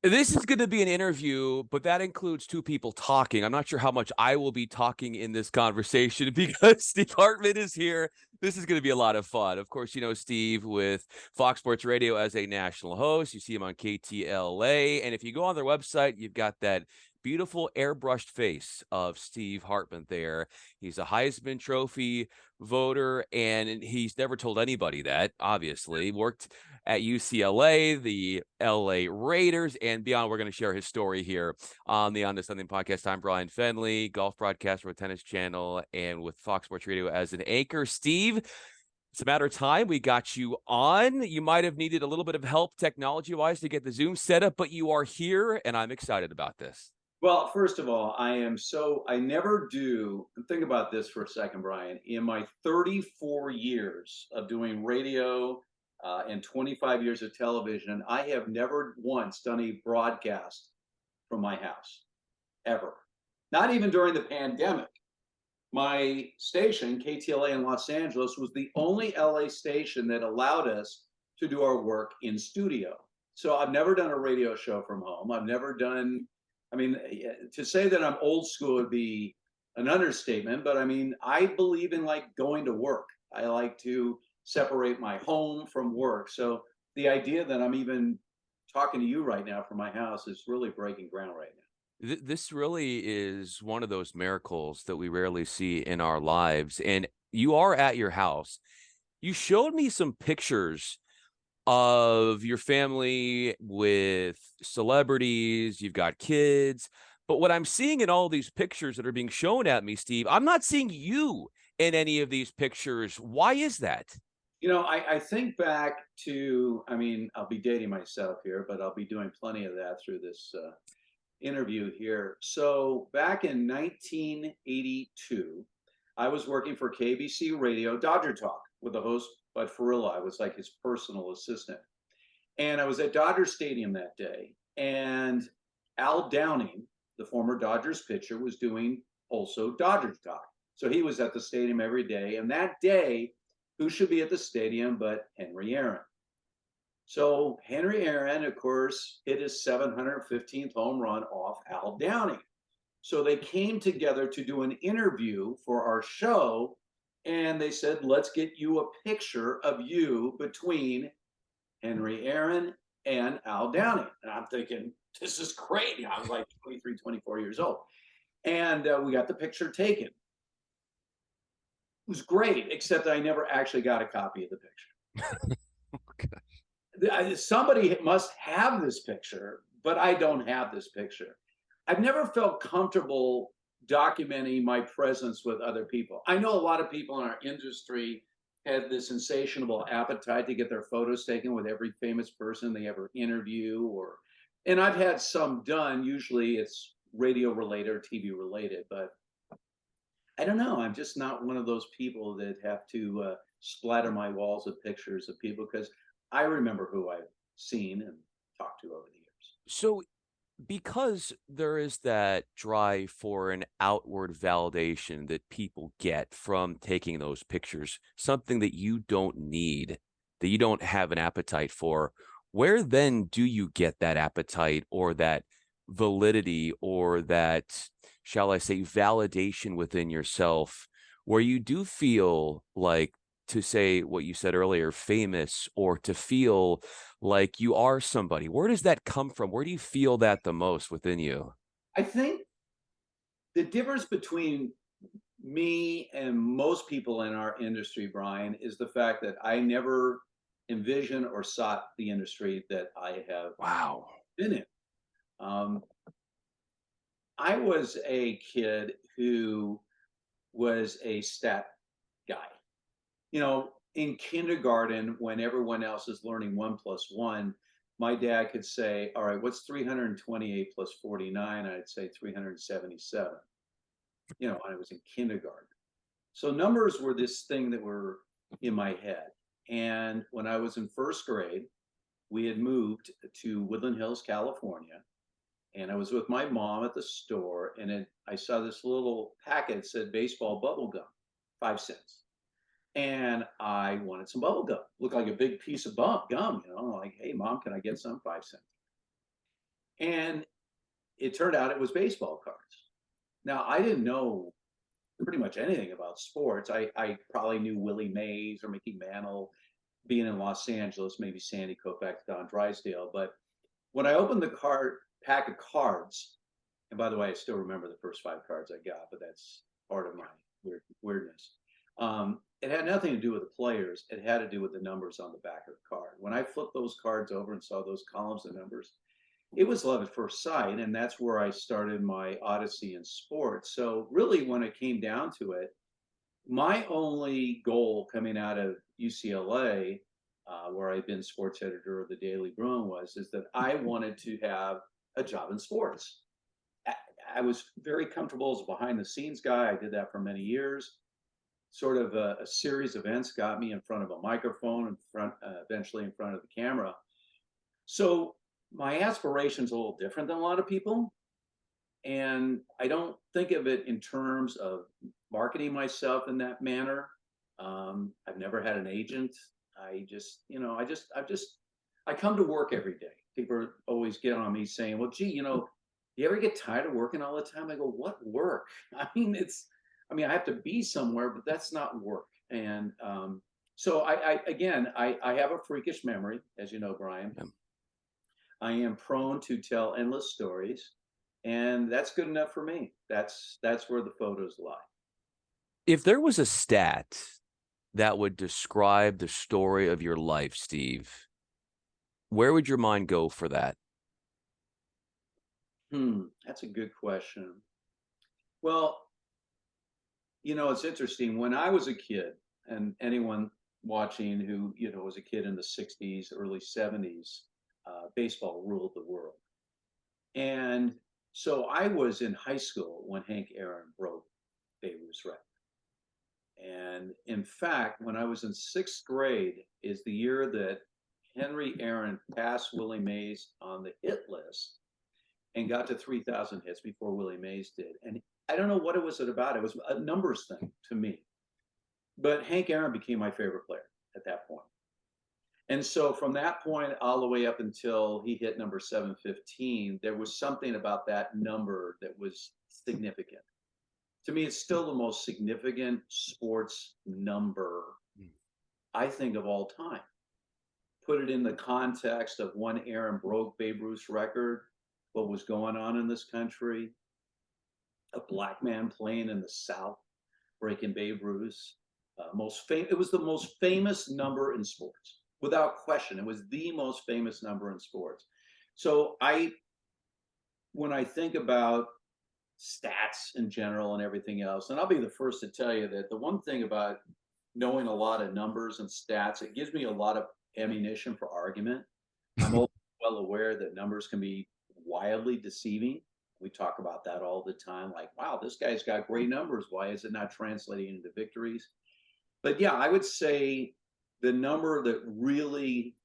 This is going to be an interview, but that includes two people talking. I'm not sure how much I will be talking in this conversation because Steve Hartman is here. This is going to be a lot of fun. Of course, you know Steve with Fox Sports Radio as a national host. You see him on KTLA. And if you go on their website, you've got that beautiful airbrushed face of Steve Hartman there. He's a Heisman Trophy voter, and he's never told anybody that, obviously. Worked at UCLA, the LA Raiders, and beyond. We're going to share his story here on the On to Something podcast. I'm Bryan Fenley, golf broadcaster with Tennis Channel and with Fox Sports Radio as an anchor. Steve, it's a matter of time. We got you on. You might have needed a little bit of help technology-wise to get the Zoom set up, but you are here, and I'm excited about this. Well, first of all, I never do, and think about this for a second, Brian. In my 34 years of doing radio and 25 years of television, I have never once done a broadcast from my house, ever. Not even during the pandemic. My station, KTLA in Los Angeles, was the only LA station that allowed us to do our work in studio. So I've never done a radio show from home. I've never done, I mean, to say that I'm old school would be an understatement, but I mean, I believe in like going to work. I like to separate my home from work. So the idea that I'm even talking to you right now from my house is really breaking ground right now. This really is one of those miracles that we rarely see in our lives. And you are at your house. You showed me some pictures of your family with celebrities, you've got kids. But what I'm seeing in all these pictures that are being shown at me, Steve, I'm not seeing you in any of these pictures. Why is that? I think back to, I mean, I'll be dating myself here, but I'll be doing plenty of that through this interview here. So back in 1982, I was working for KBC Radio Dodger Talk with the host Bud Ferrilla. I was like his personal assistant. And I was at Dodger Stadium that day. And Al Downing, the former Dodgers pitcher, was doing also Dodgers Talk. So he was at the stadium every day. And that day, who should be at the stadium but Henry Aaron? So Henry Aaron, of course, hit his 715th home run off Al Downing. So they came together to do an interview for our show, and they said, let's get you a picture of you between Henry Aaron and Al Downing. And I'm thinking, this is great. I was like 23, 24 years old. And we got the picture taken. It was great, except I never actually got a copy of the picture. Somebody must have this picture, but I don't have this picture. I've never felt comfortable documenting my presence with other people. I know a lot of people in our industry have this insatiable appetite to get their photos taken with every famous person they ever interview, and I've had some done. Usually it's radio related or TV related, but I don't know. I'm just not one of those people that have to splatter my walls with pictures of people because I remember who I've seen and talked to over the years. So because there is that drive for an outward validation that people get from taking those pictures, something that you don't need, that you don't have an appetite for, where then do you get that appetite or that validity or that, shall I say, validation within yourself, where you do feel like, to say what you said earlier, famous, or to feel like you are somebody? Where does that come from? Where do you feel that the most within you? I think the difference between me and most people in our industry, Brian, is the fact that I never envisioned or sought the industry that I have Wow. been in. Um, I was a kid who was a stat guy. In kindergarten, when everyone else is learning 1 plus 1, my dad could say, all right, what's 328 plus 49? I'd say 377. I was in kindergarten. So numbers were this thing that were in my head. And when I was in first grade, we had moved to Woodland Hills, California. And I was with my mom at the store, and I saw this little packet that said baseball bubble gum, 5 cents. And I wanted some bubble gum. Looked like a big piece of gum, like, hey, mom, can I get some? 5 cents. And it turned out it was baseball cards. Now, I didn't know pretty much anything about sports. I probably knew Willie Mays or Mickey Mantle being in Los Angeles, maybe Sandy Koufax, Don Drysdale. But when I opened the card pack of cards, and by the way, I still remember the first 5 cards I got, but that's part of my weirdness. It had nothing to do with the players. It had to do with the numbers on the back of the card. When I flipped those cards over and saw those columns of numbers, it was love at first sight, and that's where I started my odyssey in sports. So really, when it came down to it, my only goal coming out of UCLA, where I've been sports editor of the Daily Bruin, is that I wanted to have a job in sports. I was very comfortable as a behind the scenes guy. I did that for many years. Sort of a series of events got me in front of a microphone, eventually in front of the camera. So my aspiration's a little different than a lot of people. And I don't think of it in terms of marketing myself in that manner. I've never had an agent. I come to work every day. People always get on me saying, well, gee, you ever get tired of working all the time? I go, what work? I have to be somewhere, but that's not work. And so I have a freakish memory, as you know, Brian. Yeah. I am prone to tell endless stories, and that's good enough for me. That's where the photos lie. If there was a stat that would describe the story of your life, Steve, where would your mind go for that? That's a good question. Well, it's interesting. When I was a kid, and anyone watching who, was a kid in the 60s, early 70s, baseball ruled the world. And so I was in high school when Hank Aaron broke Babe Ruth's record. And in fact, when I was in 6th grade is the year that Henry Aaron passed Willie Mays on the hit list and got to 3,000 hits before Willie Mays did. And I don't know what it was about. It was a numbers thing to me. But Hank Aaron became my favorite player at that point. And so from that point all the way up until he hit number 715, there was something about that number that was significant. To me, it's still the most significant sports number, I think, of all time. Put it in the context of when Aaron broke Babe Ruth's record, what was going on in this country, a black man playing in the South, breaking Babe Ruth's. It was the most famous number in sports. Without question, it was the most famous number in sports. So when I think about stats in general and everything else, and I'll be the first to tell you that the one thing about knowing a lot of numbers and stats, it gives me a lot of ammunition for argument. I'm also well aware that numbers can be wildly deceiving. We talk about that all the time. Like, wow, this guy's got great numbers. Why is it not translating into victories? But yeah, I would say the number that really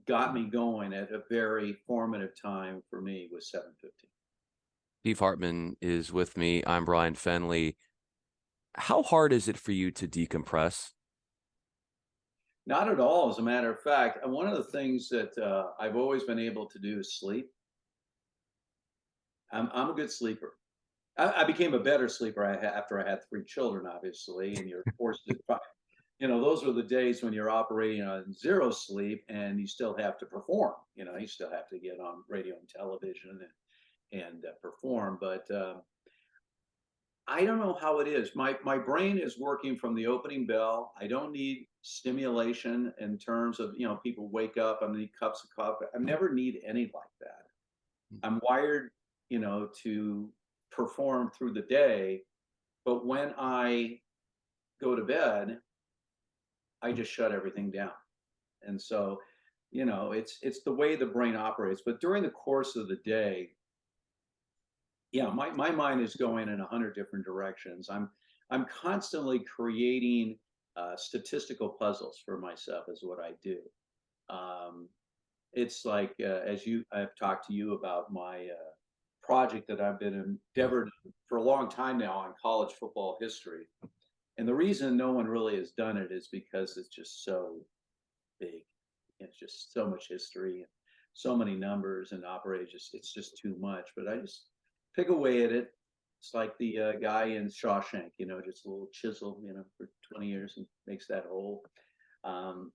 got me going at a very formative time for me was 715. Steve Hartman is with me. I'm Bryan Fenley. How hard is it for you to decompress? Not at all, as a matter of fact. And one of the things that I've always been able to do is sleep. I'm a good sleeper. I became a better sleeper after I had 3 children, obviously, and you're forced to those are the days when you're operating on 0 sleep and you still have to perform. You still have to get on radio and television and perform. But I don't know how it is. My brain is working from the opening bell. I don't need stimulation in terms of, people wake up, I need cups of coffee. I never need any like that. I'm wired, to perform through the day. But when I go to bed, I just shut everything down. And so, it's the way the brain operates. But during the course of the day, yeah, my mind is going in 100 different directions. I'm constantly creating statistical puzzles for myself is what I do. It's like I've talked to you about my project that I've been endeavored for a long time now on college football history. And the reason no one really has done it is because it's just so big. It's just so much history. so many numbers and operate. It's just too much. But I just pick away at it. It's like the guy in Shawshank, just a little chisel, for 20 years and makes that hole.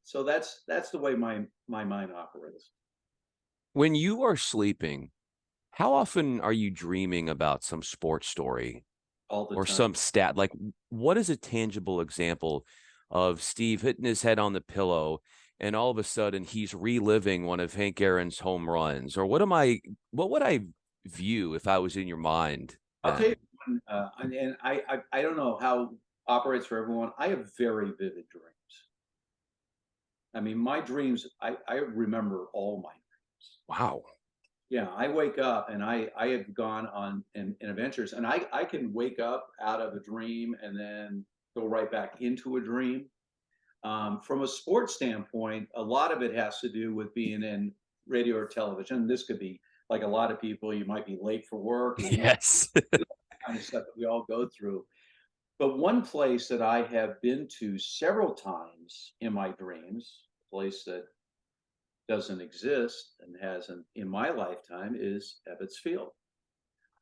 So that's the way my mind operates When you are sleeping, how often are you dreaming about some sports story all the or time. some stat? Like, what is a tangible example of Steve hitting his head on the pillow and all of a sudden he's reliving one of Hank Aaron's home runs? Or what would I view if I was in your mind I'll tell you, then? and I don't know how operates for everyone. I have very vivid dreams. I mean, my dreams, I remember all my dreams. Wow. Yeah, I wake up and I have gone on in adventures, and I can wake up out of a dream and then go right back into a dream. From a sports standpoint, a lot of it has to do with being in radio or television. This could be like a lot of people, you might be late for work, or you might Yes. kind of stuff that we all go through. But one place that I have been to several times in my dreams, a place that doesn't exist and hasn't in my lifetime, is Ebbets Field.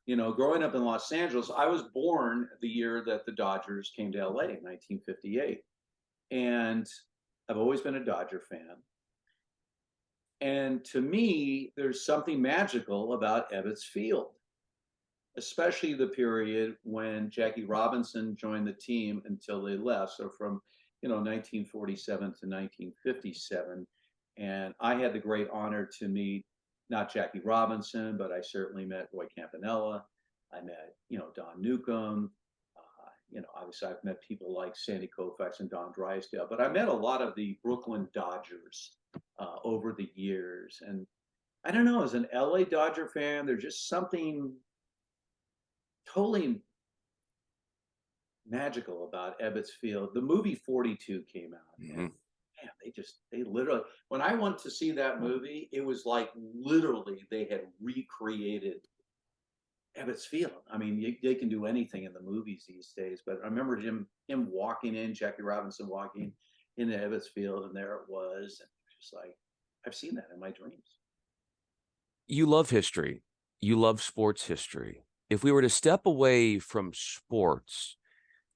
Growing up in Los Angeles, I was born the year that the Dodgers came to LA in 1958. And I've always been a Dodger fan. And to me, there's something magical about Ebbets Field, especially the period when Jackie Robinson joined the team until they left. So from 1947 to 1957, and I had the great honor to meet not Jackie Robinson, but I certainly met Roy Campanella. I met Don Newcomb. Obviously I've met people like Sandy Koufax and Don Drysdale, but I met a lot of the Brooklyn Dodgers over the years. And I don't know, as an LA Dodger fan, there's just something totally magical about Ebbets Field. The movie 42 came out, and Mhm. man, they literally, when I went to see that movie, it was like literally they had recreated Ebbets Field. I mean, they can do anything in the movies these days, but I remember him walking in, Jackie Robinson walking into Ebbets Field, and there it was, and just like, I've seen that in my dreams. You love history. You love sports history. If we were to step away from sports,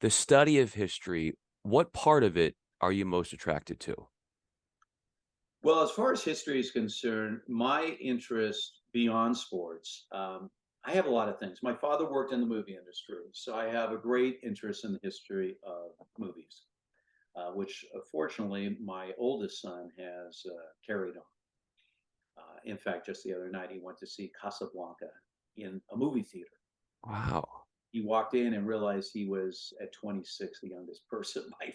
the study of history, what part of it are you most attracted to? Well, as far as history is concerned, my interest beyond sports, I have a lot of things. My father worked in the movie industry, so I have a great interest in the history of movies, which fortunately my oldest son has carried on. In fact, just the other night, he went to see Casablanca in a movie theater. Wow. He walked in and realized he was at 26 the youngest person by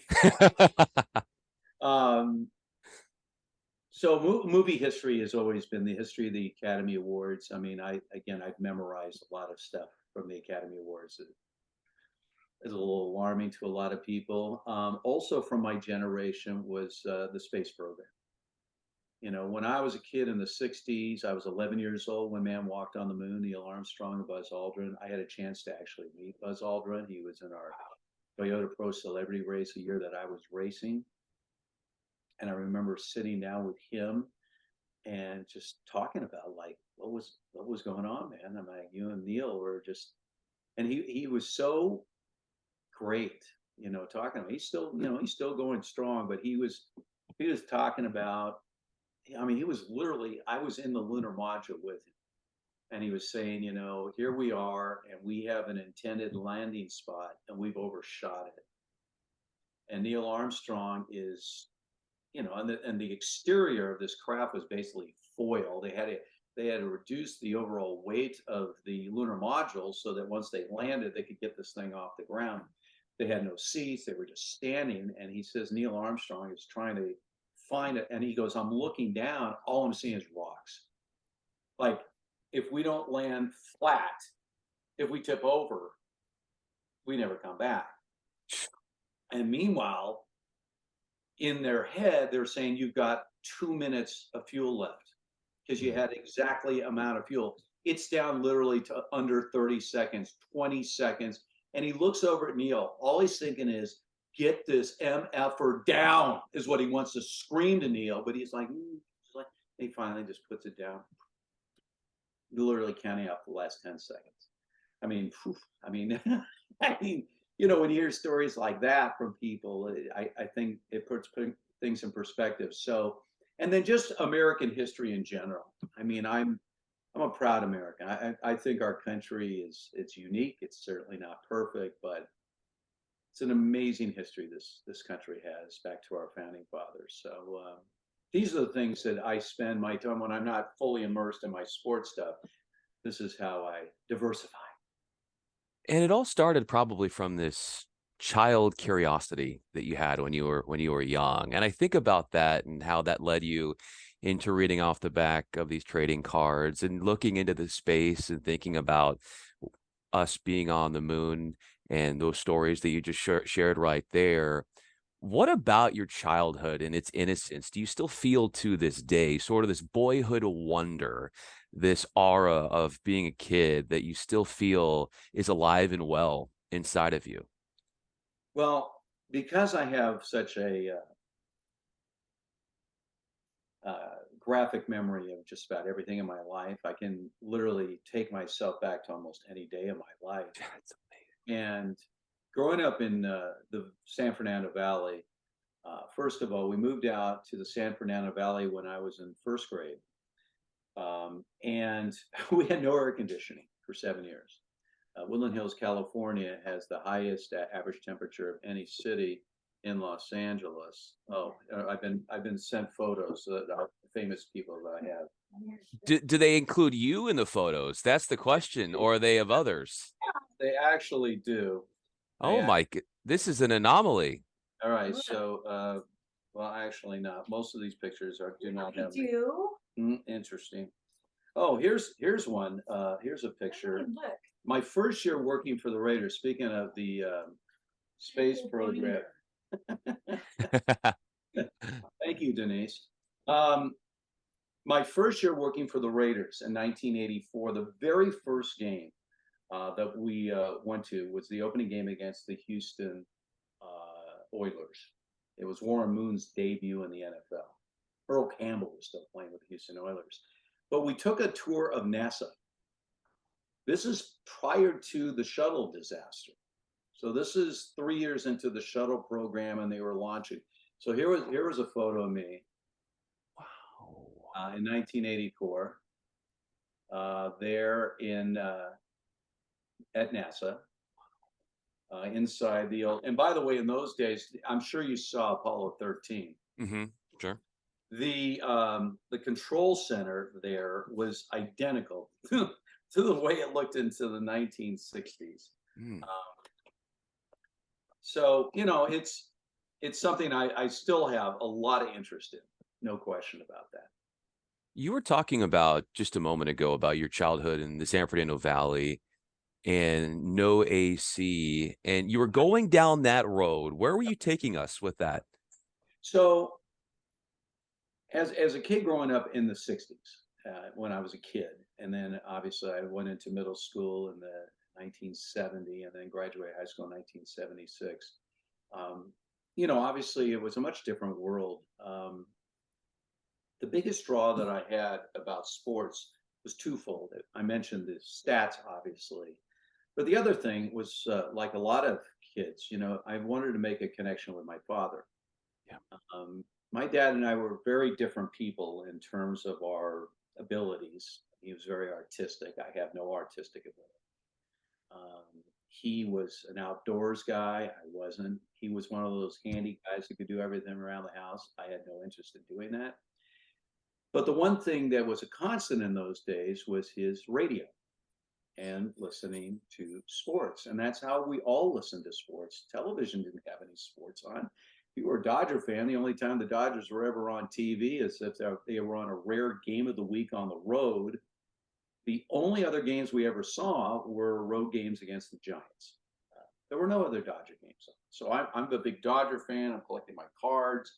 far. So movie history has always been the history of the Academy Awards. I mean, I've memorized a lot of stuff from the Academy Awards. It's a little alarming to a lot of people. Also, from my generation was the space program. When I was a kid in the 60s, I was 11 years old when man walked on the moon, Neil Armstrong and Buzz Aldrin. I had a chance to actually meet Buzz Aldrin. He was in our Toyota Pro Celebrity race the year that I was racing. And I remember sitting down with him and just talking about like what was going on, man. I'm like, you and Neil were just, and he was so great, talking about, he's still going strong, but he was talking about, I mean, he was literally, I was in the lunar module with him, and he was saying, here we are, and we have an intended landing spot, and we've overshot it. And Neil Armstrong is, and the exterior of this craft was basically foil. They had to reduce the overall weight of the lunar module so that once they landed, they could get this thing off the ground. They had no seats; they were just standing. And he says Neil Armstrong is trying to find it, and he goes, "I'm looking down. All I'm seeing is rocks. Like if we don't land flat, if we tip over, we never come back." And meanwhile, in their head, they're saying you've got 2 minutes of fuel left because you had exactly amount of fuel. It's down literally to under 30 seconds, 20 seconds. And he looks over at Neil. All he's thinking is, get this MFer down, is what he wants to scream to Neil. But he's like, He finally just puts it down, literally counting out the last 10 seconds. I mean, phew, I mean, I mean, when you hear stories like that from people, I think it puts things in perspective. So, and then just American history in general. I mean, I'm a proud American. I think our country it's unique. It's certainly not perfect, but it's an amazing history this country has back to our founding fathers. So these are the things that I spend my time when I'm not fully immersed in my sports stuff. This is how I diversify. And it all started probably from this child curiosity that you had when you were young. And I think about that and how that led you into reading off the back of these trading cards and looking into the space and thinking about us being on the moon and those stories that you just shared right there. What about your childhood and its innocence do you still feel to this day, sort of this boyhood wonder, this aura of being a kid that you still feel is alive and well inside of you? Well, because I have such a graphic memory of just about everything in my life, I can literally take myself back to almost any day of my life. That's And growing up in the San Fernando Valley, first of all, we moved out to the San Fernando Valley when I was in first grade. And we had no air conditioning for 7 years. Woodland Hills, California has the highest average temperature of any city in Los Angeles. Oh, I've been sent photos of famous people that I have. do they include you in the photos? That's the question, or are they of others? They actually do. They Oh act- this is an anomaly. all right, so well, actually not. Most of these pictures do not have me. Interesting. Oh, here's one. Here's a picture. My first year working for the Raiders. Speaking of the space program. Thank you, Denise. Um, my first year working for the Raiders in 1984, the very first game that we went to was the opening game against the Houston Oilers. It was Warren Moon's debut in the NFL. Earl Campbell was still playing with the Houston Oilers. But we took a tour of NASA. This is prior to the shuttle disaster. So this is 3 years into the shuttle program, and they were launching. So here was a photo of me in 1984, there in at NASA, inside the old. And by the way, in those days, I'm sure you saw Apollo 13. Mm-hmm. Sure. The control center there was identical to the way it looked into the 1960s. Mm. So it's something I still have a lot of interest in. No question about that. You were talking about just a moment ago about your childhood in the San Fernando Valley and no AC, and you were going down that road. Where were you taking us with that? So as a kid growing up in the 60s, when I was a kid, and then obviously I went into middle school in the 1970 and then graduated high school in 1976. Obviously it was a much different world. The biggest draw that I had about sports was twofold. I mentioned the stats, obviously, but the other thing was like a lot of kids, I wanted to make a connection with my father. Yeah. My dad and I were very different people in terms of our abilities. He was very artistic. I have no artistic ability. He was an outdoors guy. I wasn't. He was one of those handy guys who could do everything around the house. I had no interest in doing that. But the one thing that was a constant in those days was his radio and listening to sports. And that's how we all listened to sports. Television didn't have any sports on. If you were a Dodger fan, the only time the Dodgers were ever on TV is if they were on a rare game of the week on the road. The only other games we ever saw were road games against the Giants. There were no other Dodger games. So I'm a big Dodger fan. I'm collecting my cards.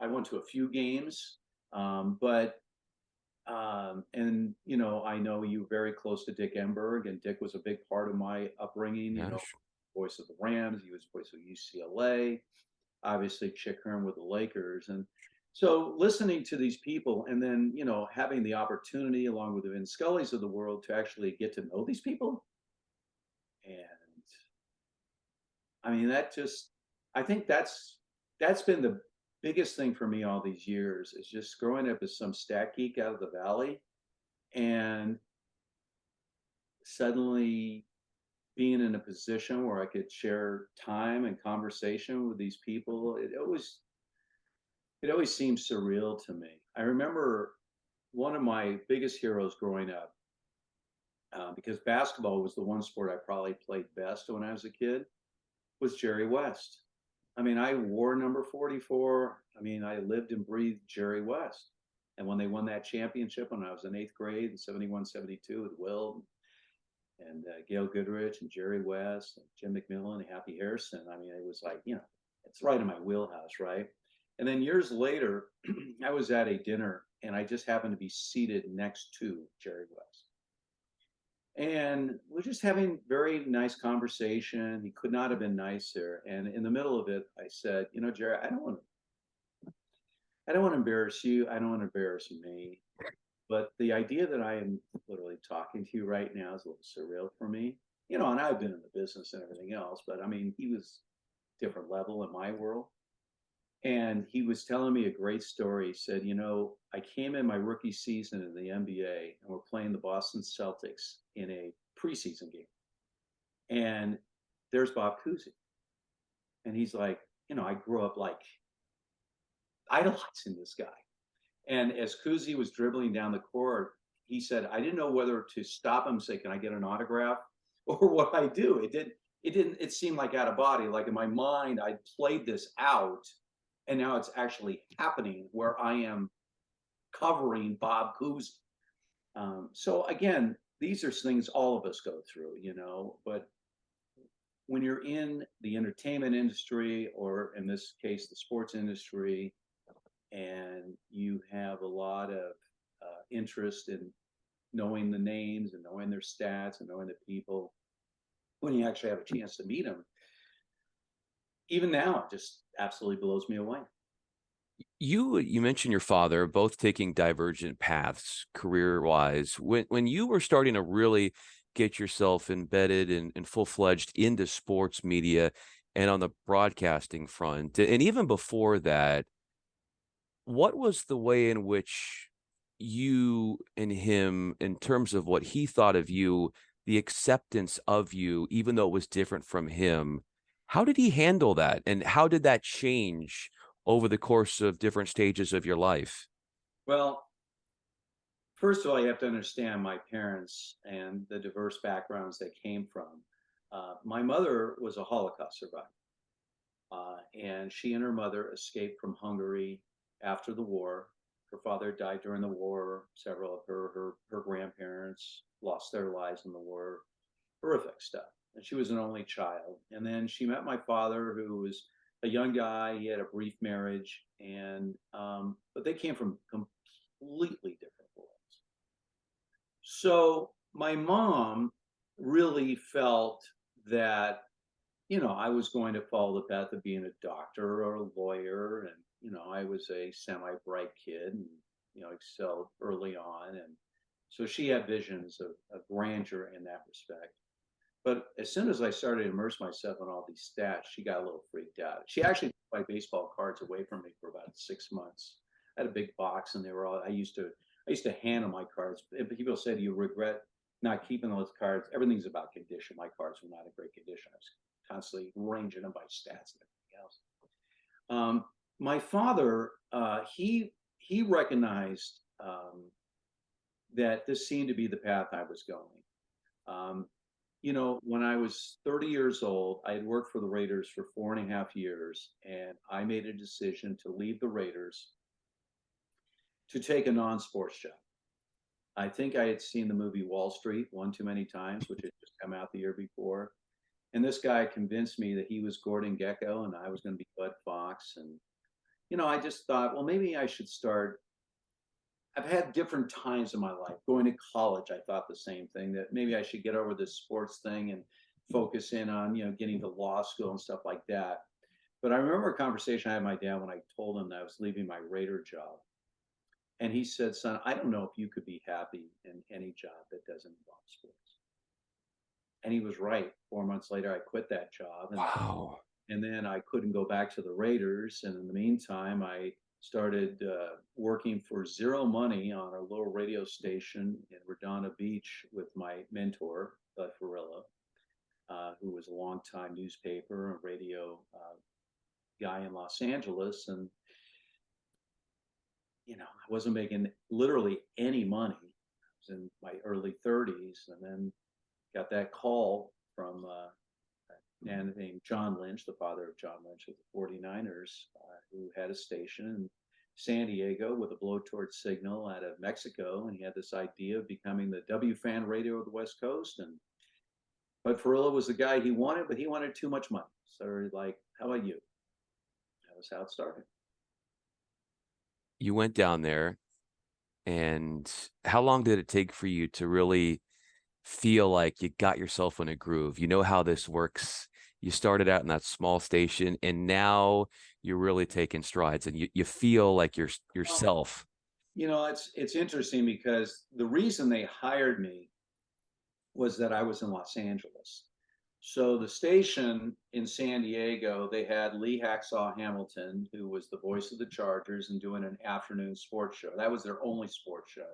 I went to a few games, but I know you were very close to Dick Enberg, and Dick was a big part of my upbringing. Voice of the Rams. He was voice of UCLA. Obviously, Chick Hearn with the Lakers, and So listening to these people and then, having the opportunity along with the Vin Scullys of the world to actually get to know these people. And I mean, I think that's been the biggest thing for me all these years is just growing up as some stat geek out of the valley and suddenly being in a position where I could share time and conversation with these people. It always seems surreal to me. I remember one of my biggest heroes growing up, because basketball was the one sport I probably played best when I was a kid, was Jerry West. I mean, I wore number 44. I mean, I lived and breathed Jerry West. And when they won that championship when I was in eighth grade in 71, 72 with Will and Gail Goodrich and Jerry West and Jim McMillan and Happy Harrison, I mean, it was like, it's right in my wheelhouse, right? And then years later, I was at a dinner and I just happened to be seated next to Jerry West. And we're just having very nice conversation. He could not have been nicer. And in the middle of it, I said, Jerry, I don't want to embarrass you. I don't want to embarrass me. But the idea that I am literally talking to you right now is a little surreal for me. And I've been in the business and everything else, but I mean, he was different level in my world. And he was telling me a great story. He said, I came in my rookie season in the NBA and we're playing the Boston Celtics in a preseason game. And there's Bob Cousy. And he's like, I grew up like idolizing this guy. And as Cousy was dribbling down the court, he said, I didn't know whether to stop him and say, can I get an autograph or what I do? It seemed like out of body. Like in my mind, I played this out. And now it's actually happening where I am covering Bob Cousy. So again, these are things all of us go through, but when you're in the entertainment industry, or in this case, the sports industry, and you have a lot of interest in knowing the names and knowing their stats and knowing the people, when you actually have a chance to meet them, even now, it just absolutely blows me away. You mentioned your father, both taking divergent paths career wise. When you were starting to really get yourself embedded and full fledged into sports media and on the broadcasting front, and even before that, what was the way in which you and him, in terms of what he thought of you, the acceptance of you, even though it was different from him, how did he handle that? And how did that change over the course of different stages of your life? Well, first of all, you have to understand my parents and the diverse backgrounds they came from. My mother was a Holocaust survivor, and she and her mother escaped from Hungary after the war. Her father died during the war. Several of her grandparents lost their lives in the war. Horrific stuff. And she was an only child. And then she met my father, who was a young guy. He had a brief marriage, and but they came from completely different worlds. So my mom really felt that, I was going to follow the path of being a doctor or a lawyer. And, I was a semi bright kid and, excelled early on. And so she had visions of grandeur in that respect. But as soon as I started to immerse myself in all these stats, she got a little freaked out. She actually took my baseball cards away from me for about 6 months. I had a big box, and they were all. I used to hand them my cards. And people said, "You regret not keeping those cards." Everything's about condition. My cards were not in great condition. I was constantly ranging them by stats and everything else. My father, he recognized that this seemed to be the path I was going. Um, when I was 30 years old, I had worked for the Raiders for 4.5 years, and I made a decision to leave the Raiders to take a non-sports job. I think I had seen the movie Wall Street one too many times, which had just come out the year before. And this guy convinced me that he was Gordon Gekko and I was going to be Bud Fox. And, I just thought, well, maybe I should start. I've had different times in my life. Going to college, I thought the same thing, that maybe I should get over this sports thing and focus in on, getting to law school and stuff like that. But I remember a conversation I had with my dad when I told him that I was leaving my Raider job. And he said, "Son, I don't know if you could be happy in any job that doesn't involve sports." And he was right. 4 months later, I quit that job, Wow. and then I couldn't go back to the Raiders. And in the meantime, I started working for zero money on a little radio station in Redondo Beach with my mentor, Bud Ferrillo, who was a longtime newspaper and radio guy in Los Angeles. And I wasn't making literally any money. I was in my early 30s, and then got that call from a man named John Lynch, the father of John Lynch of the 49ers, who had a station in San Diego with a blowtorch signal out of Mexico. And he had this idea of becoming the W fan radio of the West Coast. And Bud Ferrillo was the guy he wanted, but he wanted too much money. So he's like, "How about you?" That was how it started. You went down there, and how long did it take for you to really feel like you got yourself in a groove? You know how this works. You started out in that small station, and now you're really taking strides, and you feel like you're Well, yourself. it's interesting because the reason they hired me was that I was in Los Angeles. So the station in San Diego, they had Lee Hacksaw Hamilton, who was the voice of the Chargers and doing an afternoon sports show. That was their only sports show.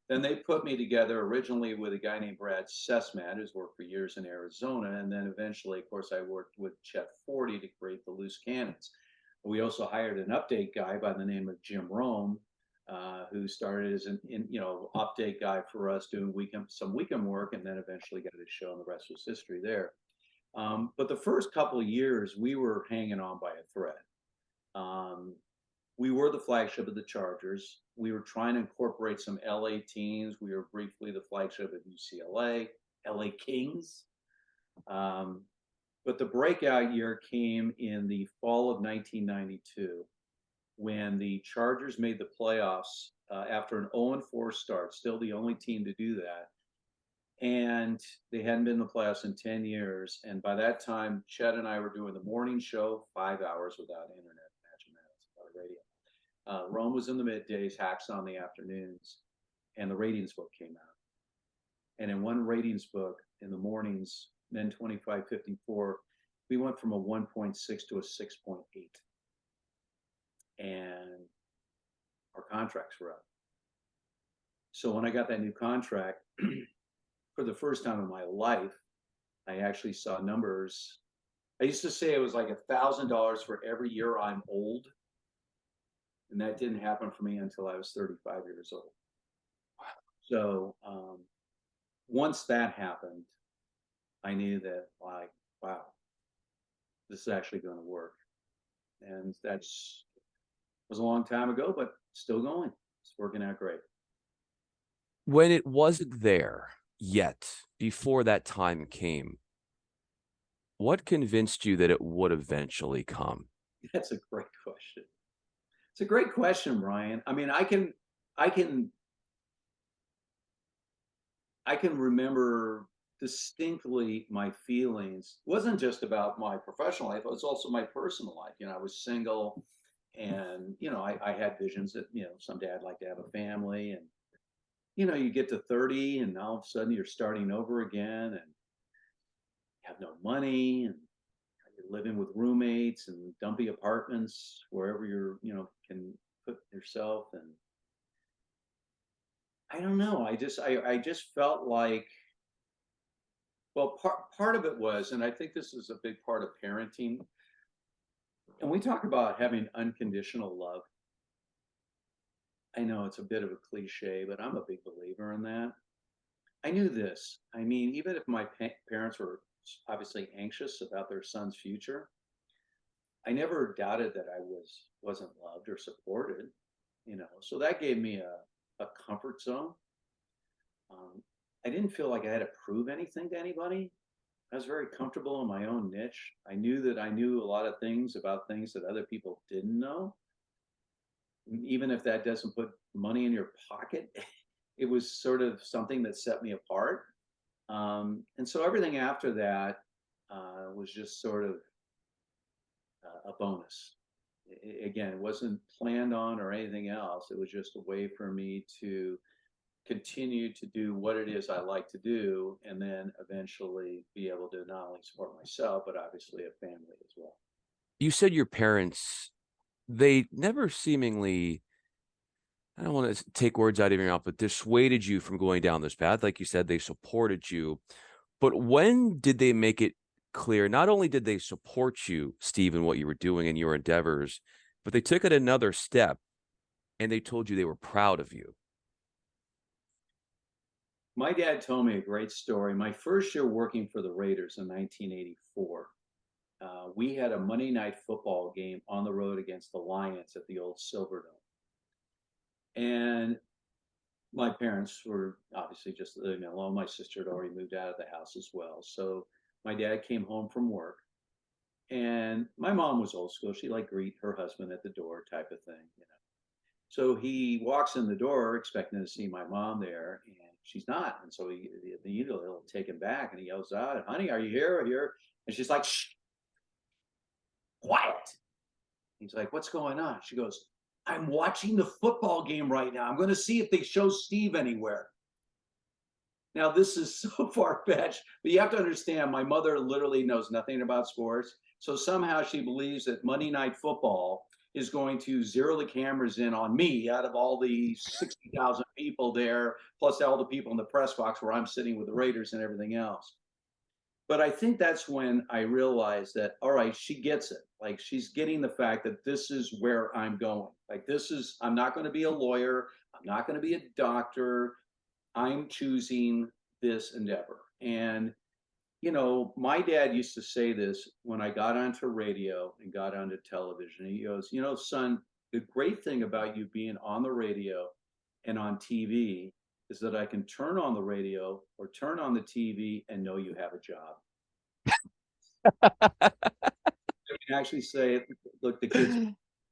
Then they put me together originally with a guy named Brad Sessman, who's worked for years in Arizona. And then eventually, of course, I worked with Chet Forty to create the Loose Cannons. We also hired an update guy by the name of Jim Rome, who started as an update guy for us doing some weekend work, and then eventually got his show, and the rest was history there. But the first couple of years, we were hanging on by a thread. Um, we were the flagship of the Chargers. We were trying to incorporate some LA teams. We were briefly the flagship of UCLA, LA Kings. Um, but the breakout year came in the fall of 1992 when the Chargers made the playoffs after an 0-4 start, still the only team to do that. And they hadn't been in the playoffs in 10 years. And by that time, Chet and I were doing the morning show, 5 hours without internet. Imagine that. It's about a radio. Rome was in the middays, Hacks on the afternoons, and the ratings book came out. And in one ratings book in the mornings, Men 25-54, we went from a 1.6 to a 6.8. And our contracts were up. So when I got that new contract, for the first time in my life, I actually saw numbers. I used to say it was like $1,000 for every year I'm old. And that didn't happen for me until I was 35 years old. So once that happened, I knew that, like, wow, this is actually going to work. And that's was a long time ago, but still going. It's working out great. When it wasn't there yet, before that time came, what convinced you that it would eventually come? That's a great question. It's a great question, Brian. I mean, I can remember distinctly my feelings. It wasn't just about my professional life, it was also my personal life. I was single, and I had visions that someday I'd like to have a family. And you get to 30 and all of a sudden you're starting over again and have no money, and you're living with roommates and dumpy apartments wherever can put yourself. And I don't know. I just felt like, well, part of it was, and I think this is a big part of parenting. And we talk about having unconditional love. I know it's a bit of a cliche, but I'm a big believer in that. I knew this. I mean, even if my parents were obviously anxious about their son's future, I never doubted that I wasn't loved or supported. So that gave me a comfort zone. Um, I didn't feel like I had to prove anything to anybody. I was very comfortable in my own niche. I knew that I knew a lot of things about things that other people didn't know. Even if that doesn't put money in your pocket, it was sort of something that set me apart. And so everything after that was just sort of a bonus. Again, it wasn't planned on or anything else. It was just a way for me to continue to do what it is I like to do, and then eventually be able to not only support myself, but obviously a family as well. You said your parents, they never seemingly, I don't want to take words out of your mouth, but dissuaded you from going down this path. Like you said, they supported you. But when did they make it clear? Not only did they support you, Steve, in what you were doing in your endeavors, but they took it another step and they told you they were proud of you. My dad told me a great story. My first year working for the Raiders in 1984, we had a Monday night football game on the road against the Lions at the old Silverdome. And my parents were obviously just living alone. My sister had already moved out of the house as well. So my dad came home from work, and my mom was old school. She like greet her husband at the door type of thing, you know. So he walks in the door expecting to see my mom there, and she's not. And so he immediately he'll take him back, and he yells out, "Honey, are you here? Are you here?" And she's like, "Shh, quiet." He's like, "What's going on?" She goes, "I'm watching the football game right now. I'm going to see if they show Steve anywhere." Now, this is so far fetched, but you have to understand my mother literally knows nothing about sports. So somehow she believes that Monday Night Football is going to zero the cameras in on me out of all the 60,000 people there, plus all the people in the press box where I'm sitting with the Raiders and everything else. But I think that's when I realized that, all right, she gets it. Like she's getting the fact that this is where I'm going. Like this is, I'm not going to be a lawyer. I'm not going to be a doctor. I'm choosing this endeavor. And, you know, my dad used to say this when I got onto radio and got onto television. He goes, "You know, son, the great thing about you being on the radio and on TV is that I can turn on the radio or turn on the TV and know you have a job." I can actually say, look, the kids,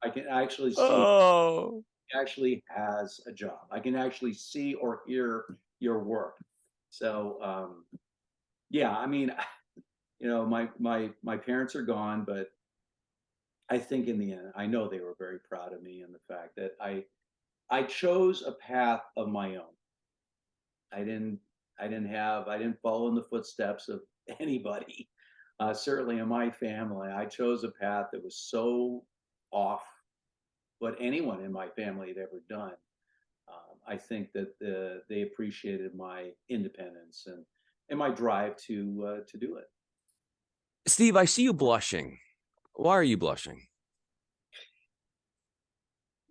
I can actually see Oh, he actually has a job. I can actually see or hear your work. So, yeah, I mean, you know, my parents are gone, but I think in the end, I know they were very proud of me and the fact that I chose a path of my own. I didn't I didn't follow in the footsteps of anybody. Certainly in my family, I chose a path that was so off what anyone in my family had ever done. I think that they appreciated my independence and my drive to do it. Steve, I see you blushing. Why are you blushing?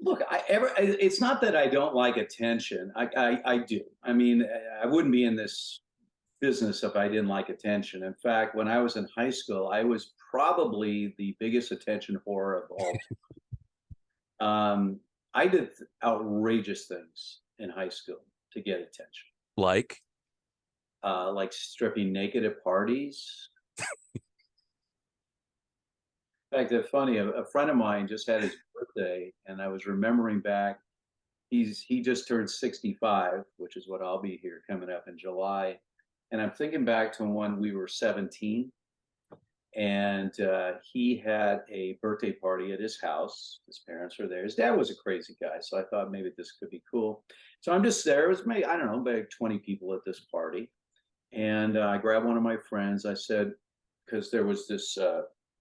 Look, it's not that I don't like attention. I do. I mean, I wouldn't be in this business if I didn't like attention. In fact, when I was in high school, I was probably the biggest attention whore of all time. I did outrageous things in high school to get attention, Like, like stripping naked at parties. In fact, it's funny. A friend of mine just had his birthday, and I was remembering back. He just turned 65, which is what I'll be here coming up in July. And I'm thinking back to when we were 17, and he had a birthday party at his house. His parents were there. His dad was a crazy guy, so I thought maybe this could be cool. So I'm just there. It was maybe, I don't know, maybe 20 people at this party. And I grabbed one of my friends. I said, because there was this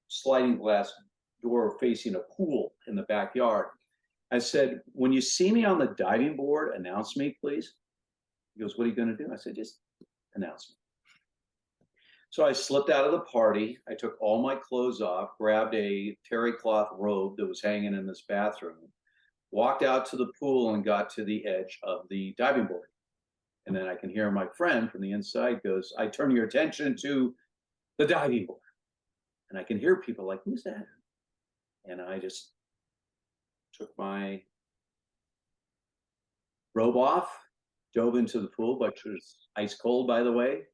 sliding glass door facing a pool in the backyard. I said, "When you see me on the diving board, announce me, please." He goes, "What are you going to do?" I said, "Just announce me." So I slipped out of the party. I took all my clothes off, grabbed a terry cloth robe that was hanging in this bathroom, walked out to the pool, and got to the edge of the diving board. And then I can hear my friend from the inside goes, "I turn your attention to the diving board." And I can hear people like, "Who's that?" And I just took my robe off, dove into the pool, which was ice cold, by the way,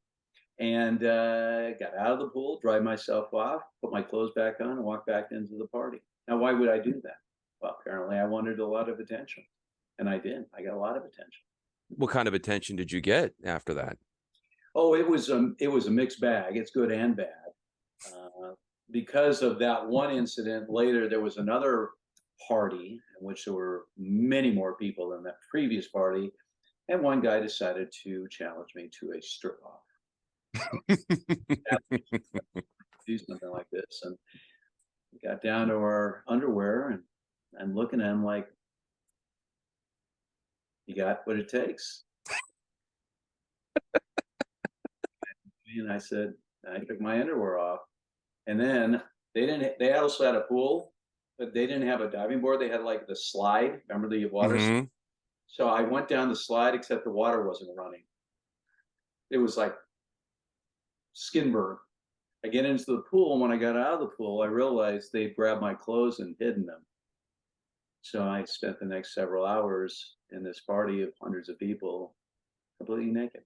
and got out of the pool, dried myself off, put my clothes back on, and walked back into the party. Now, why would I do that? Well, apparently I wanted a lot of attention, and I did. I got a lot of attention. what kind of attention did you get after that? Oh, it was a mixed bag. It's good and bad. because of that one incident, later there was another party in which there were many more people than that previous party, and one guy decided to challenge me to a strip off, do something like this, and we got down to our underwear, and I'm looking at him like, "You got what it takes?" And I said, I took my underwear off, and then they didn't. They also had a pool, but they didn't have a diving board. They had like the slide. Remember the water? Hmm. So I went down the slide, except the water wasn't running. It was like skin burn. I get into the pool, and when I got out of the pool, I realized they'd grabbed my clothes and hidden them. So I spent the next several hours in this party of hundreds of people completely naked.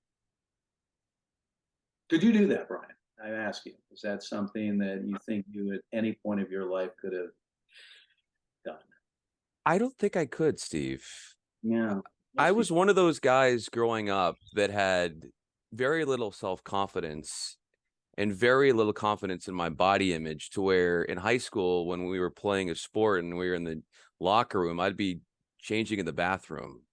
Could you do that, Brian? I ask you, is that something that you think you at any point of your life could have done? I don't think I could, Steve. Yeah, I most was people. one of those guys growing up that had very little self-confidence and very little confidence in my body image, to where in high school, when we were playing a sport and we were in the locker room, I'd be changing in the bathroom.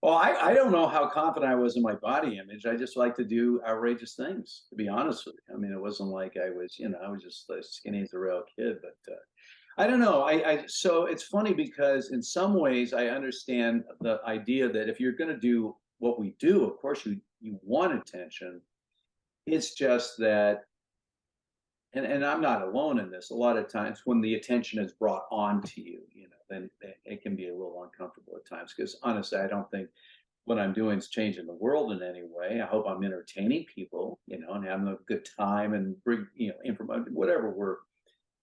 Well, I don't know how confident I was in my body image. I just like to do outrageous things, to be honest with you. I mean, it wasn't like I was, I was just as skinny as a real kid, but I don't know. So it's funny because in some ways I understand the idea that if you're going to do what we do, of course you want attention. It's just that, and I'm not alone in this. A lot of times when the attention is brought on to you, then it can be a little uncomfortable at times. Because honestly, I don't think what I'm doing is changing the world in any way. I hope I'm entertaining people, and having a good time and bring, information, whatever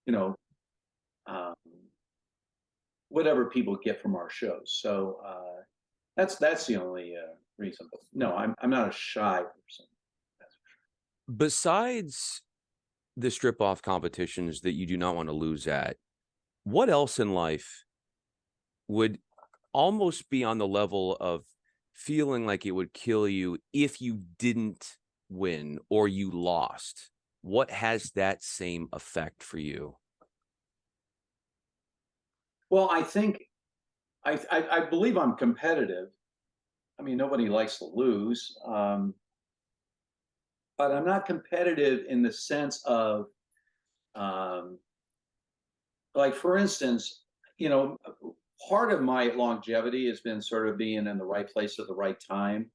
you know, um, whatever people get from our shows. So that's the only reason. But no, I'm not a shy person. That's Besides the strip off competitions that you do not want to lose at, what else in life would almost be on the level of feeling like it would kill you if you didn't win or you lost? What has that same effect for you? well, I think I believe I'm competitive. I mean, nobody likes to lose, but I'm not competitive in the sense of, um, like, for instance, you know, part of my longevity has been sort of being in the right place at the right time.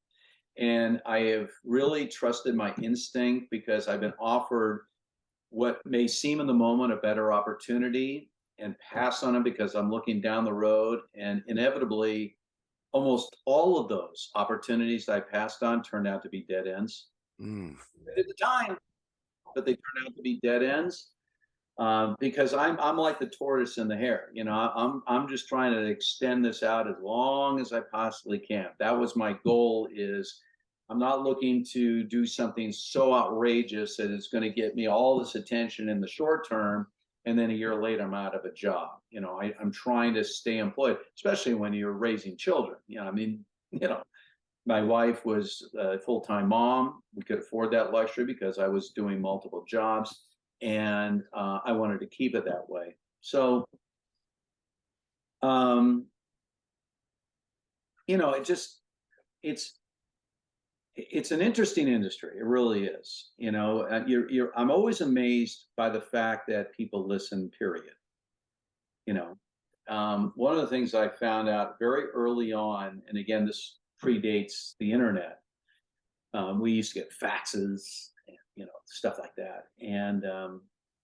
And I have really trusted my instinct because I've been offered what may seem in the moment a better opportunity and pass on it because I'm looking down the road. And inevitably, almost all of those opportunities I passed on turned out to be dead ends Mm. at the time, but they turned out to be dead ends. Because I'm like the tortoise and the hare. I'm just trying to extend this out as long as I possibly can. That was my goal. Is I'm not looking to do something so outrageous that it's going to get me all this attention in the short term, and then a year later I'm out of a job. I'm trying to stay employed, especially when you're raising children. I mean, my wife was a full-time mom. We could afford that luxury because I was doing multiple jobs, and I wanted to keep it that way. So, um, it just it's it's an interesting industry. It really is. I'm always amazed by the fact that people listen. Period. You know, one of the things I found out very early on, and again, this predates the internet. We used to get faxes, and, stuff like that. And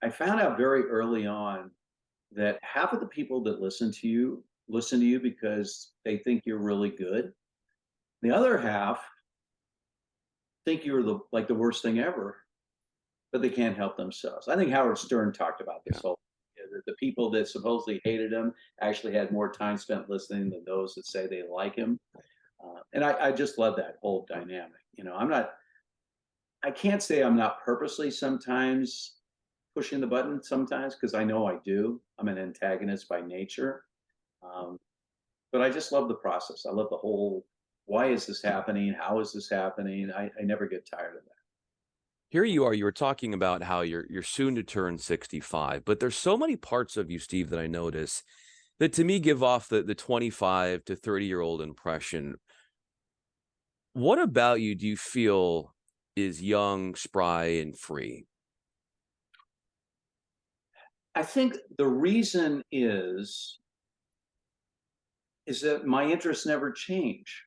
I found out very early on that half of the people that listen to you because they think you're really good. The other half think you're the worst thing ever, but they can't help themselves. I think Howard Stern talked about Yeah. this whole. The people that supposedly hated him actually had more time spent listening than those that say they like him. And I just love that whole dynamic. I can't say I'm not purposely sometimes pushing the button sometimes because I know I do. I'm an antagonist by nature. Um, but I just love the process. I love the whole, why is this happening? How is this happening? I never get tired of that. Here you are, you were talking about how you're soon to turn 65, but there's so many parts of you, Steve, that I notice that to me give off the 25 to 30-year-old impression. What about you do you feel is young, spry, and free? I think the reason is that my interests never change.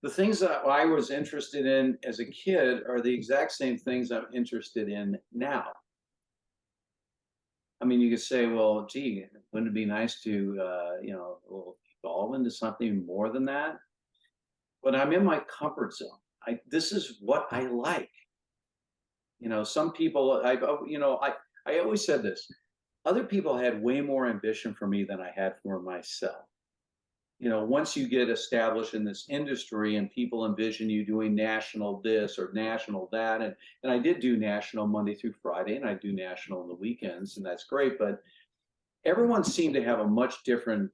The things that I was interested in as a kid are the exact same things I'm interested in now. I mean, you could say, well, gee, wouldn't it be nice to, evolve into something more than that? But I'm in my comfort zone. This is what I like. Some people, I always said this. Other people had way more ambition for me than I had for myself. Once you get established in this industry and people envision you doing national this or national that, and I did do national Monday through Friday, and I do national on the weekends, and that's great. But everyone seemed to have a much different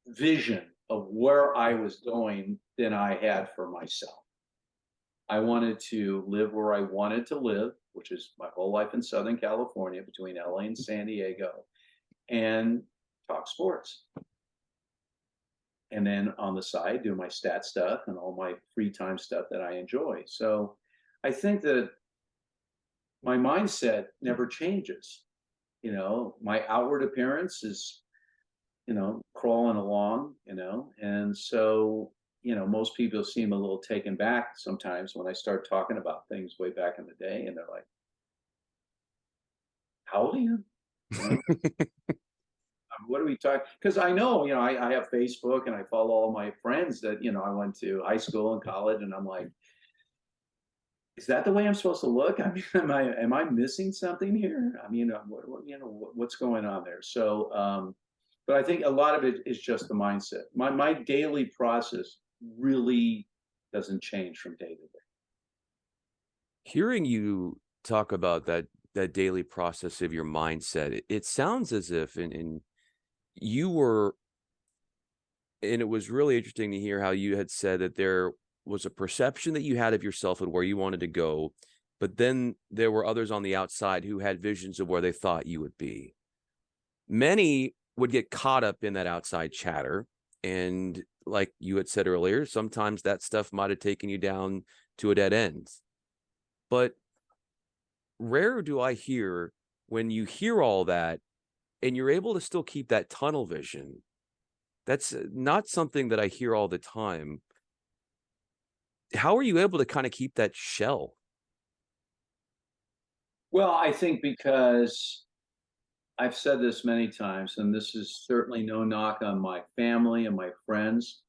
vision of where I was going than I had for myself. I wanted to live where I wanted to live, which is my whole life in Southern California between LA and San Diego, and talk sports. And then on the side, do my stat stuff and all my free time stuff that I enjoy. So I think that my mindset never changes. My outward appearance is, crawling along, and so, most people seem a little taken back sometimes when I start talking about things way back in the day, and they're like, how old are you? You know, what are we talking? Because I know, I have Facebook and I follow all my friends that, I went to high school and college, and I'm like, is that the way I'm supposed to look? I mean, am I missing something here? I mean, what's going on there? So, but I think a lot of it is just the mindset. My daily process really doesn't change from day to day. Hearing you talk about that daily process of your mindset, it sounds as if and you were and it was really interesting to hear how you had said that there was a perception that you had of yourself and where you wanted to go, but then there were others on the outside who had visions of where they thought you would be. Many would get caught up in that outside chatter, and like you had said earlier, sometimes that stuff might have taken you down to a dead end. But rare do I hear when you hear all that and you're able to still keep that tunnel vision. That's not something that I hear all the time. How are you able to kind of keep that shell? Well, I think because I've said this many times, and this is certainly no knock on my family and my friends.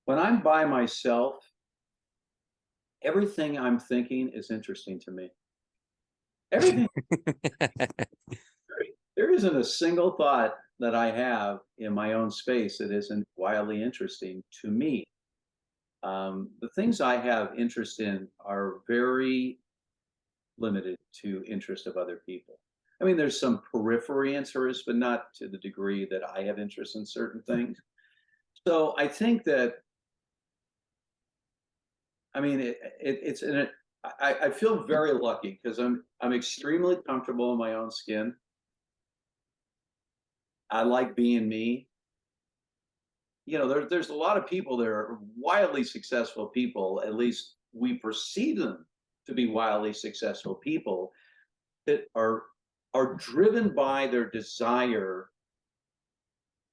When I'm by myself, everything I'm thinking is interesting to me. Everything. There isn't a single thought that I have in my own space that isn't wildly interesting to me. The things I have interest in are very limited to interest of other people. I mean, there's some periphery interest, but not to the degree that I have interest in certain things. So I think that, I mean, it's in it. I feel very lucky because I'm extremely comfortable in my own skin. I like being me. There's a lot of people that are wildly successful people. At least we perceive them to be wildly successful people that are driven by their desire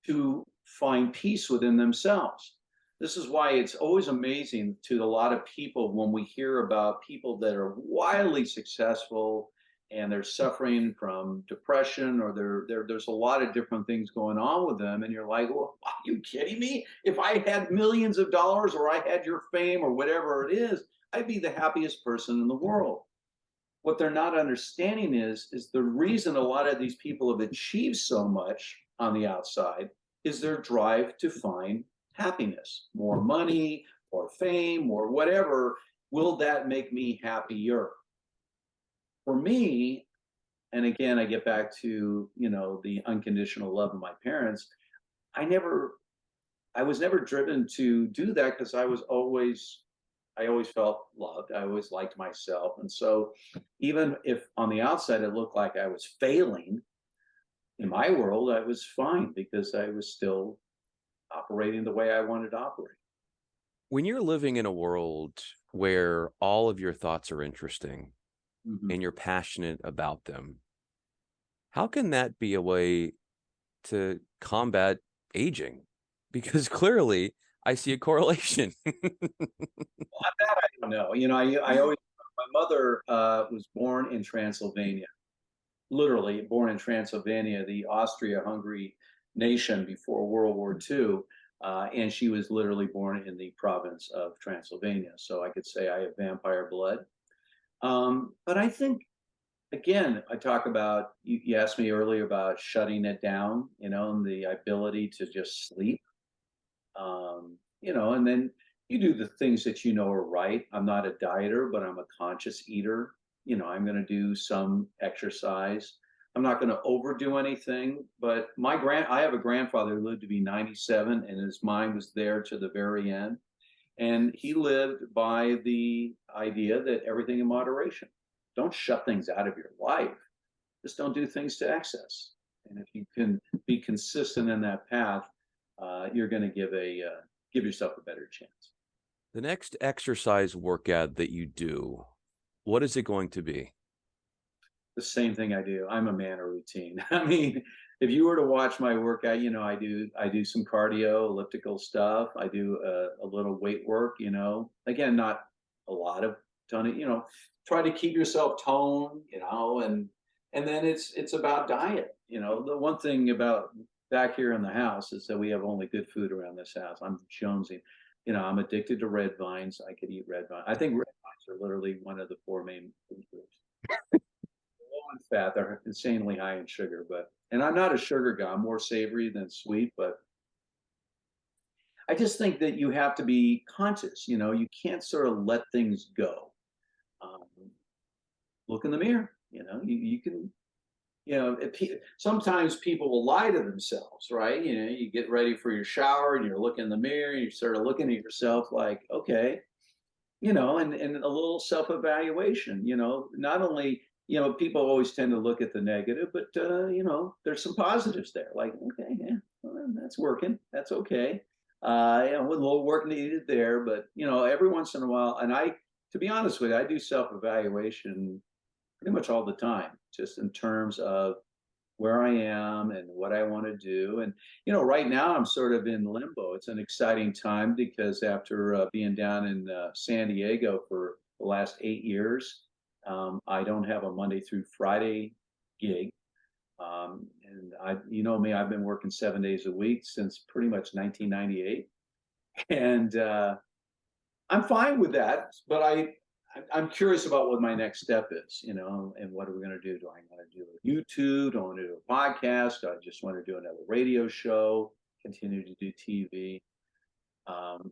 to find peace within themselves. This is why it's always amazing to a lot of people when we hear about people that are wildly successful and they're suffering from depression, or there's a lot of different things going on with them, and you're like, well, are you kidding me? If I had millions of dollars or I had your fame or whatever it is, I'd be the happiest person in the world. What they're not understanding is the reason a lot of these people have achieved so much on the outside is their drive to find happiness, more money or fame or whatever. Will that make me happier? For me, and again, I get back to, the unconditional love of my parents. I was never driven to do that because I always felt loved. I always liked myself. And so even if on the outside it looked like I was failing, in my world, I was fine because I was still operating the way I wanted to operate. When you're living in a world where all of your thoughts are interesting Mhm. and you're passionate about them, how can that be a way to combat aging? Because clearly I see a correlation. That I don't know. I always, my mother was born in Transylvania, literally born in Transylvania, the Austria-Hungary nation before World War II. And she was literally born in the province of Transylvania. So I could say I have vampire blood. But I think, again, I talk about, you asked me earlier about shutting it down, and the ability to just sleep. And then you do the things that you know are right. I'm not a dieter, but I'm a conscious eater. I'm going to do some exercise. I'm not going to overdo anything, but I have a grandfather who lived to be 97 and his mind was there to the very end. And he lived by the idea that everything in moderation. Don't shut things out of your life. Just don't do things to excess. And if you can be consistent in that path, you're going to give yourself a better chance. The next exercise workout that you do, what is it going to be? The same thing I do. I'm a man of routine. I mean, if you were to watch my workout, I do some cardio, elliptical stuff. I do a little weight work. Again, not a lot of ton of, try to keep yourself toned. And then it's about diet. The one thing about back here in the house is that we have only good food around this house. I'm jonesing. I'm addicted to red vines. I could eat red vines. I think red vines are literally one of the four main food groups. Low in fat, they're insanely high in sugar, and I'm not a sugar guy. I'm more savory than sweet, but I just think that you have to be conscious. You can't sort of let things go. Um, Look in the mirror. You can. Sometimes people will lie to themselves, right? You get ready for your shower and you're looking in the mirror and you're sort of looking at yourself like, okay, and a little self-evaluation, not only, people always tend to look at the negative, but, there's some positives there. Like, okay, yeah, well, that's working. That's okay. With a little work needed there, but, every once in a while, to be honest with you, I do self-evaluation pretty much all the time, just in terms of where I am and what I want to do. And, right now I'm sort of in limbo. It's an exciting time because after being down in San Diego for the last 8 years, I don't have a Monday through Friday gig. And you know me, I've been working 7 days a week since pretty much 1998. And I'm fine with that, but I'm curious about what my next step is, and what are we going to do? Do I want to do a YouTube? Do I want to do a podcast? Do I just want to do another radio show? Continue to do TV?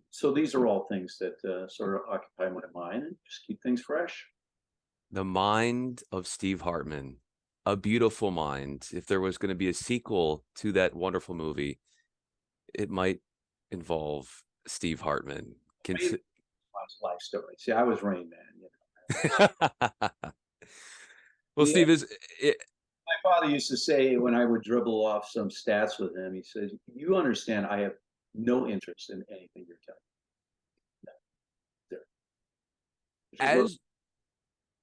So these are all things that sort of occupy my mind and just keep things fresh. The Mind of Steve Hartman, a beautiful mind. If there was going to be a sequel to that wonderful movie, it might involve Steve Hartman. My life story. See, I was Rain Man. Well, Steve, is it, My father used to say when I would dribble off some stats with him, he says, "You understand, I have no interest in anything you're telling me." No, zero. Which is what as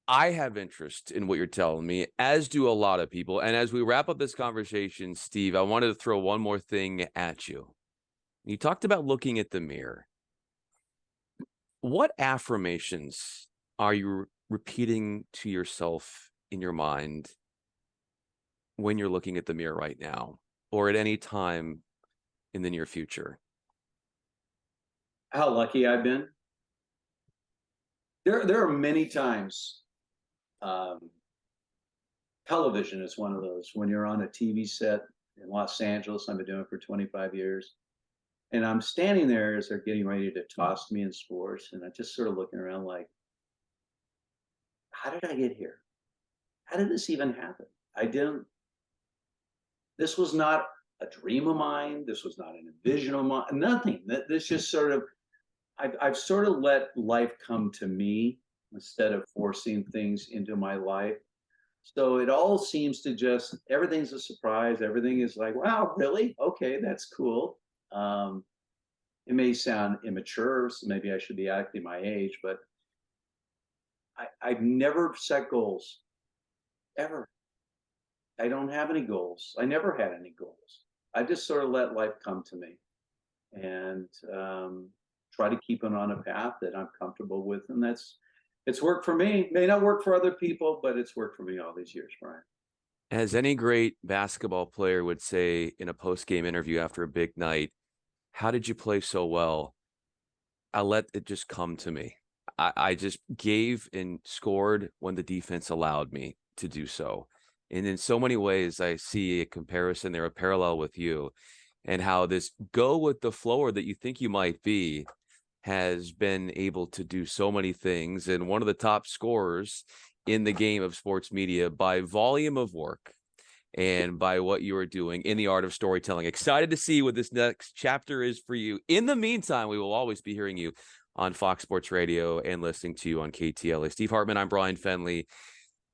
I have interest in what you're telling me, as do a lot of people. And as we wrap up this conversation, Steve, I wanted to throw one more thing at you. You talked about looking at the mirror. What affirmations are you repeating to yourself in your mind when you're looking at the mirror right now or at any time in the near future? how lucky I've been. There are many times. Um, Television is one of those. When you're on a TV set in Los Angeles, I've been doing it for 25 years, and I'm standing there as they're getting ready to toss me in sports, and I'm just sort of looking around like, how did I get here? How did this even happen? I didn't. This was not a dream of mine. This was not an envision of mine. Nothing. This just sort of I've sort of let life come to me instead of forcing things into my life. So it all seems to just everything's a surprise. Everything is like, wow, really? Okay, that's cool. Um, it may sound immature, so maybe I should be acting my age, but I've never set goals ever. I don't have any goals. I never had any goals. I just sort of let life come to me and try to keep it on a path that I'm comfortable with, and that's it's worked for me. May not work for other people, but it's worked for me all these years, Brian. As any great basketball player would say in a post-game interview after a big night, how did you play so well? I let it just come to me. I just gave and scored when the defense allowed me to do so. And in so many ways, I see a comparison there, a parallel with you, and how this go with the flower that you think you might be has been able to do so many things. And one of the top scorers in the game of sports media by volume of work and by what you are doing in the art of storytelling. Excited to see what this next chapter is for you. In the meantime, we will always be hearing you on Fox Sports Radio and listening to you on KTLA. Steve Hartman, I'm Bryan Fenley.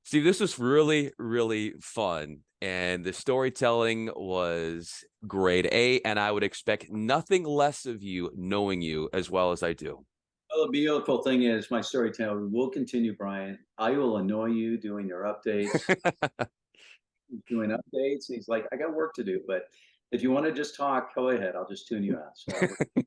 Steve, this was really, really fun. And the storytelling was grade A, and I would expect nothing less of you knowing you as well as I do. Well, the beautiful thing is my storytelling will continue, Brian. I will annoy you doing your updates, doing updates. And he's like, I got work to do, but if you want to just talk, go ahead. I'll just tune you out. So